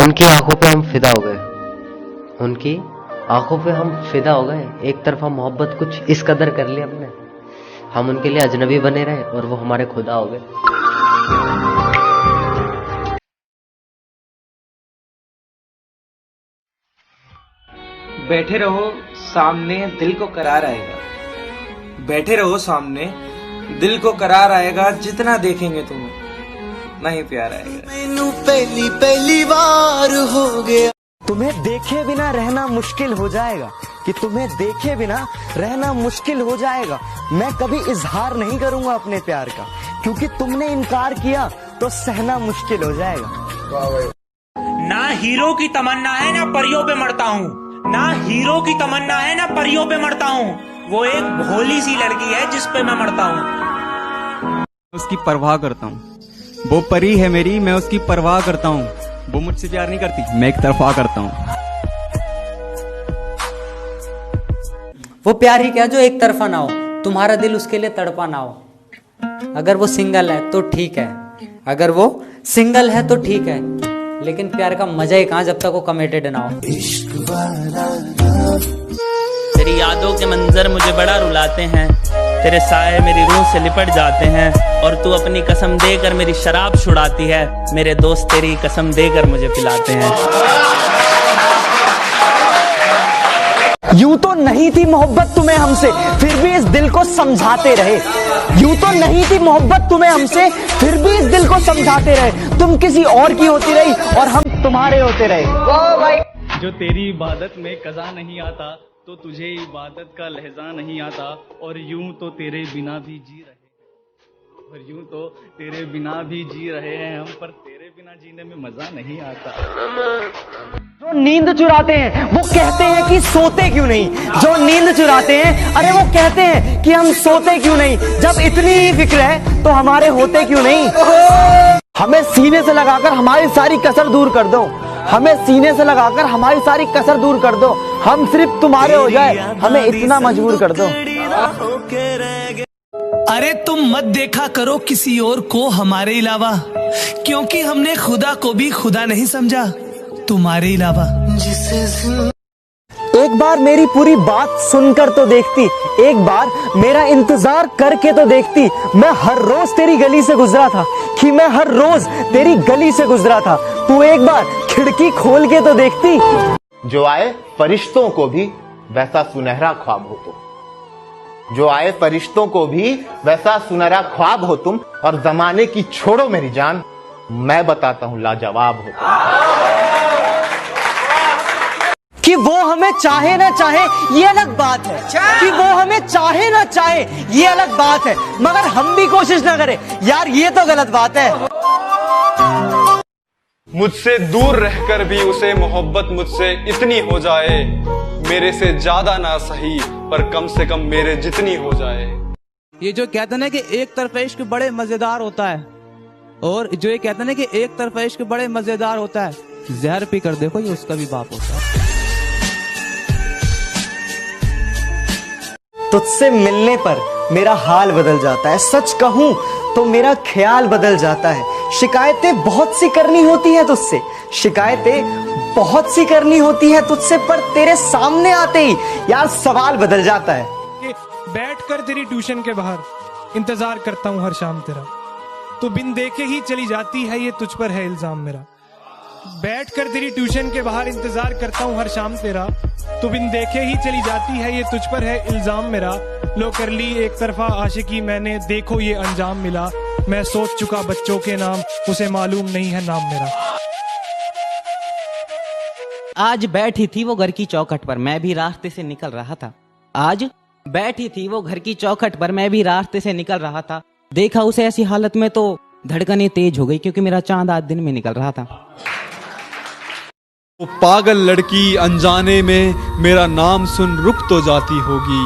उनकी आंखों पे हम फिदा हो गए, उनकी आंखों पे हम फिदा हो गए। एक तरफा मोहब्बत कुछ इस कदर कर ली हमने, हम उनके लिए अजनबी बने रहे और वो हमारे खुदा हो गए। बैठे रहो सामने, दिल को करार आएगा। बैठे रहो सामने, दिल को करार आएगा। जितना देखेंगे तुम्हें नहीं प्यार आएगा। मैनू पहली पहली बार हो गया। तुम्हें देखे बिना रहना मुश्किल हो जाएगा, कि तुम्हें देखे बिना रहना मुश्किल हो जाएगा। मैं कभी इजहार नहीं करूंगा अपने प्यार का, क्योंकि तुमने इनकार किया तो सहना मुश्किल हो जाएगा। ना हीरो की तमन्ना है ना परियों पे मरता हूँ, ना हीरो की तमन्ना है ना परियों पे मरता हूँ। वो एक भोली सी लड़की है जिस पे मैं मरता हूँ। उसकी परवाह करता हूँ, वो परी है मेरी, मैं उसकी परवाह करता हूँ। वो मुझसे प्यार नहीं करती, मैं एक तरफा करता हूँ। वो प्यार ही क्या जो एक तरफा ना हो, तुम्हारा दिल उसके लिए तड़पा ना हो। अगर वो सिंगल है तो ठीक है, अगर वो सिंगल है तो ठीक है, लेकिन प्यार का मजा ही कहाँ जब तक वो कमिटेड ना हो। तेरी यादों के मंजर मुझे बड़ा रुलाते हैं, तेरे साए मेरी रूह से लिपट जाते हैं। और तू अपनी कसम देकर मेरी शराब छुड़ाती है, मेरे दोस्त तेरी कसम देकर मुझे पिलाते हैं। यूं तो नहीं थी मोहब्बत तुम्हें हमसे, फिर भी इस दिल को समझाते रहे। यूं तो नहीं थी मोहब्बत तुम्हें हमसे, फिर भी इस दिल को समझाते रहे। तुम किसी और की होती रही और हम तुम्हारे होते रहे। जो तेरी इबादत में कज़ा नहीं आता, तो तुझे इबादत का लहजा नहीं आता। और यूं तो तेरे बिना भी जी रहे, और यूं तो तेरे बिना भी जी रहे हैं हम, पर तेरे बिना जीने में मजा नहीं आता। जो नींद चुराते हैं वो कहते हैं कि सोते क्यों नहीं। जो नींद चुराते हैं, अरे वो कहते हैं कि हम सोते क्यों नहीं। जब इतनी ही फिक्र है तो हमारे होते क्यों नहीं। हमें सीने से लगाकर हमारी सारी कसर दूर कर दो, हमें सीने से लगाकर हमारी सारी कसर दूर कर दो। हम सिर्फ तुम्हारे हो जाए, हमें इतना मजबूर कर दो। अरे तुम मत देखा करो किसी और को हमारे अलावा, क्योंकि हमने खुदा को भी खुदा नहीं समझा तुम्हारे अलावा। एक बार मेरी पूरी बात सुनकर तो देखती, एक बार मेरा इंतजार करके तो देखती। मैं हर रोज तेरी गली से गुजरा था, कि मैं हर रोज तेरी गली से गुजरा था। तू एक बार खिड़की खोल के तो देखती। जो आए फरिश्तों को भी वैसा सुनहरा ख्वाब हो तुम, जो आए फरिश्तों को भी वैसा सुनहरा ख्वाब हो तुम। और जमाने की छोड़ो मेरी जान, मैं बताता हूं लाजवाब हो तुम। कि वो हमें चाहे ना चाहे ये अलग बात है, कि वो हमें चाहे ना चाहे ये अलग बात है, मगर हम भी कोशिश ना करें यार, ये तो गलत बात है। मुझसे दूर रहकर भी उसे मोहब्बत मुझसे इतनी हो जाए, मेरे से ज्यादा ना सही पर कम से कम मेरे जितनी हो जाए। ये जो कहते ना कि एक तरफा इश्क बड़े मजेदार होता है, और जो ये कहते ना कि एक तरफा इश्क बड़े मजेदार होता है, जहर पी कर देखो ये उसका भी बाप होता है। तुझसे मिलने पर मेरा हाल बदल जाता है, सच कहूं तो मेरा ख्याल बदल जाता है। शिकायतें बहुत सी करनी होती हैं तुझसे, शिकायतें बहुत सी करनी होती है तुझसे, पर तेरे सामने आते ही यार सवाल बदल जाता है। बैठकर तेरी ट्यूशन के बाहर इंतजार करता हूँ हर शाम तेरा, तू बिन देखे ही चली जाती है, ये तुझ पर है इल्जाम मेरा। बैठकर तेरी ट्यूशन के बाहर इंतजार करता हूँ हर शाम तेरा, तू बिन देखे ही चली जाती है, ये तुझ पर है इल्जाम मेरा। लो कर ली एक तरफा आशिकी मैंने, देखो ये अंजाम मिला। मैं सोच चुका बच्चों के नाम, उसे मालूम नहीं है नाम मेरा। आज बैठी थी वो घर की चौखट पर, मैं भी रास्ते से निकल रहा था। आज बैठी थी वो घर की चौखट पर, मैं भी रास्ते से निकल रहा था। देखा उसे ऐसी हालत में तो धड़कनें तेज हो गई, क्योंकि मेरा चांद आज दिन में निकल रहा था। वो पागल लड़की अनजाने में मेरा नाम सुन रुक तो जाती होगी,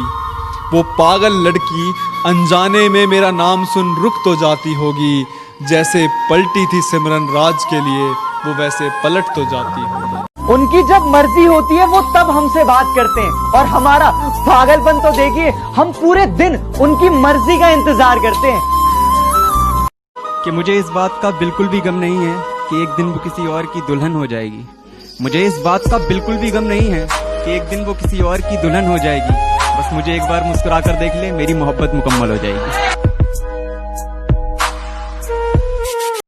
वो पागल लड़की अनजाने में मेरा नाम सुन रुक तो जाती होगी। जैसे पलटी थी सिमरन राज के लिए, वो वैसे पलट तो जाती होगी। उनकी जब मर्जी होती है वो तब हमसे बात करते हैं, और हमारा पागलपन तो देखिए, हम पूरे दिन उनकी मर्जी का इंतजार करते हैं। कि मुझे इस बात का बिल्कुल भी गम नहीं है कि एक दिन वो किसी और की दुल्हन हो जाएगी। मुझे इस बात का बिल्कुल भी गम नहीं है कि एक दिन वो किसी और की दुल्हन हो जाएगी। बस मुझे एक बार मुस्कुरा कर देख ले, मेरी मोहब्बत मुकम्मल हो जाएगी।